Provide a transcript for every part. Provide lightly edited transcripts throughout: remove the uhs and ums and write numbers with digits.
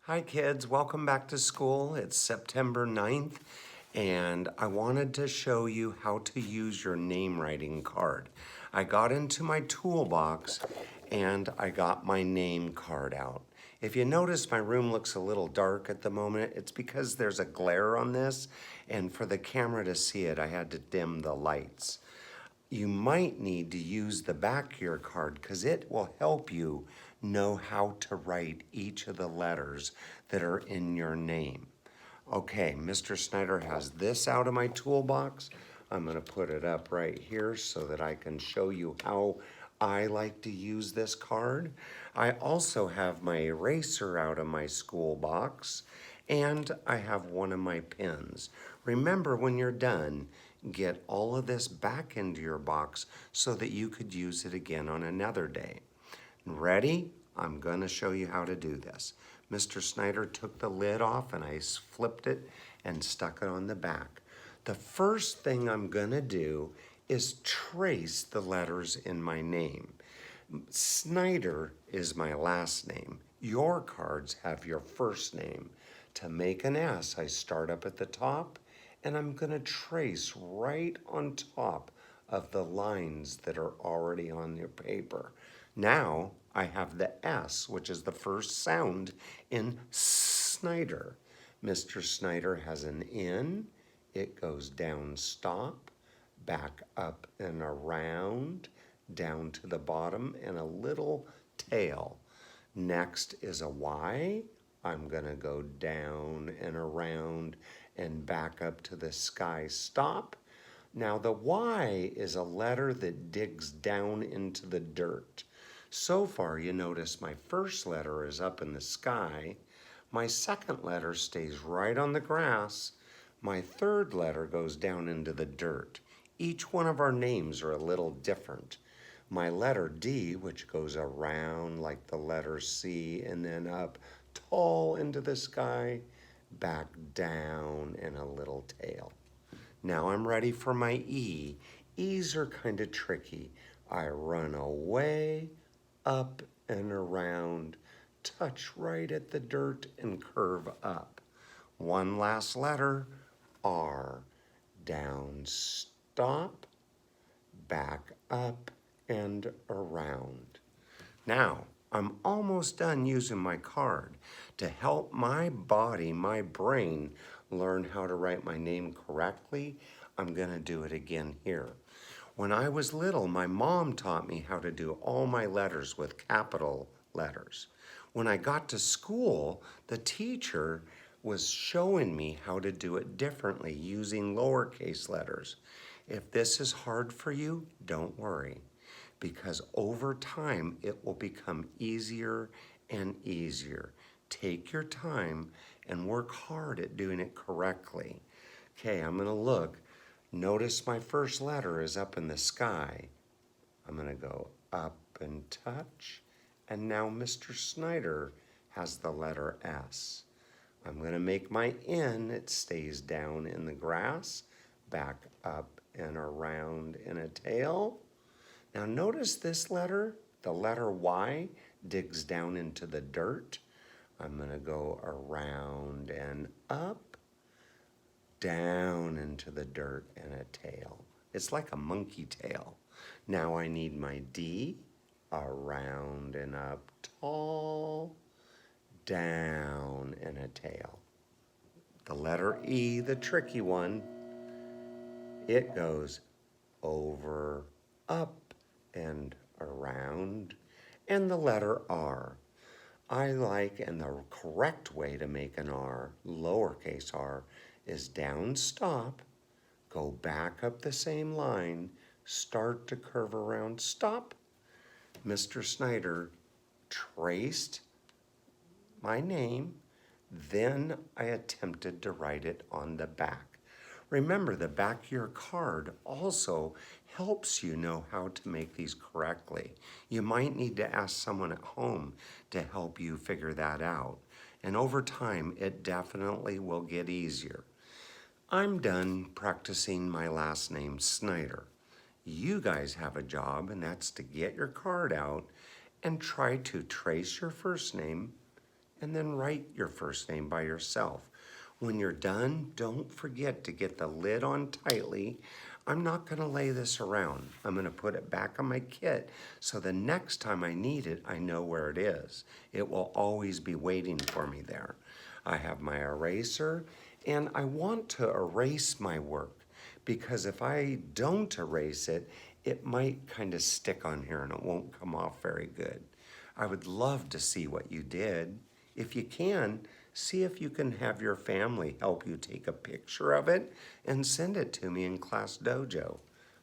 Hi kids, welcome back to school. It's September 9th and I wanted to show you how to use your name writing card. I got into my toolbox and I got my name card out. If you notice my room looks a little dark at the moment, it's because there's a glare on this, and for the camera to see it I had to dim the lights. You might need to use the back of your card because it will help you know how to write each of the letters that are in your name. Okay, Mr. Snyder has this out of my toolbox. I'm going to put it up right here so that I can show you how I like to use this card. I also have my eraser out of my school box, and I have one of my pens. Remember, when you're done, get all of this back into your box so that you could use it again on another day. Ready? I'm going to show you how to do this. Mr. Snyder took the lid off and I flipped it and stuck it on the back. The first thing I'm going to do is trace the letters in my name. Snyder is my last name. Your cards have your first name. To make an S, I start up at the top and I'm going to trace right on top of the lines that are already on your paper. Now I have the S, which is the first sound in Snyder. Mr. Snyder has an N. It goes down, stop, back up and around, down to the bottom, and a little tail. Next is a Y. I'm going to go down and around and back up to the sky, stop. Now the Y is a letter that digs down into the dirt. So far, you notice my first letter is up in the sky. My second letter stays right on the grass. My third letter goes down into the dirt. Each one of our names are a little different. My letter D, which goes around like the letter C and then up tall into the sky, back down and a little tail. Now I'm ready for my E. E's are kind of tricky. I run away, up and around, touch right at the dirt and curve up. One last letter, R. Down, stop, back up and around. Now, I'm almost done using my card. To help my body, my brain, learn how to write my name correctly, I'm going to do it again here. When I was little, my mom taught me how to do all my letters with capital letters. When I got to school, the teacher was showing me how to do it differently using lowercase letters. If this is hard for you, don't worry, because over time it will become easier and easier. Take your time and work hard at doing it correctly. Okay, I'm going to look. Notice my first letter is up in the sky. I'm going to go up and touch. And now Mr. Snyder has the letter S. I'm going to make my N. It stays down in the grass, back up and around in a tail. Now notice this letter, the letter Y, digs down into the dirt. I'm going to go around and up, down into the dirt and a tail. It's like a monkey tail. Now I need my D, around and up, tall, down and a tail. The letter E, the tricky one, it goes over, up, and around. And the letter R. I like, and the correct way to make an R, lowercase r, is down, stop, go back up the same line, start to curve around, stop. Mr. Snyder traced my name, then I attempted to write it on the back. Remember, the back of your card also helps you know how to make these correctly. You might need to ask someone at home to help you figure that out. And over time, it definitely will get easier. I'm done practicing my last name, Snyder. You guys have a job, and that's to get your card out and try to trace your first name, and then write your first name by yourself. When you're done, don't forget to get the lid on tightly. I'm not gonna lay this around. I'm gonna put it back on my kit so the next time I need it, I know where it is. It will always be waiting for me there. I have my eraser, and I want to erase my work because if I don't erase it, it might kind of stick on here and it won't come off very good. I would love to see what you did. If you can, see if you can have your family help you take a picture of it and send it to me in Class Dojo.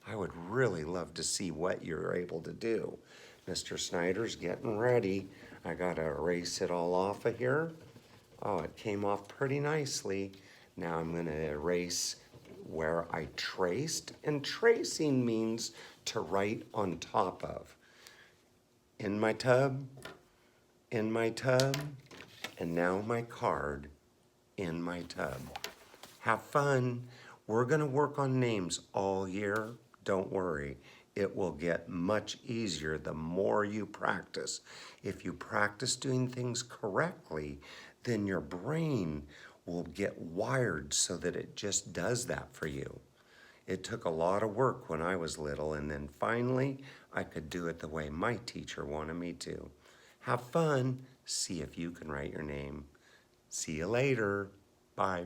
I would really love to see what you're able to do. Mr. Snyder's getting ready. I gotta erase it all off of here. Oh, it came off pretty nicely. Now I'm gonna erase where I traced, and tracing means to write on top of. In my tub, in my tub, and now my card in my tub. Have fun. We're gonna work on names all year. Don't worry. It will get much easier the more you practice. If you practice doing things correctly, then your brain will get wired so that it just does that for you. It took a lot of work when I was little, and then finally I could do it the way my teacher wanted me to. Have fun. See if you can write your name. See you later. Bye.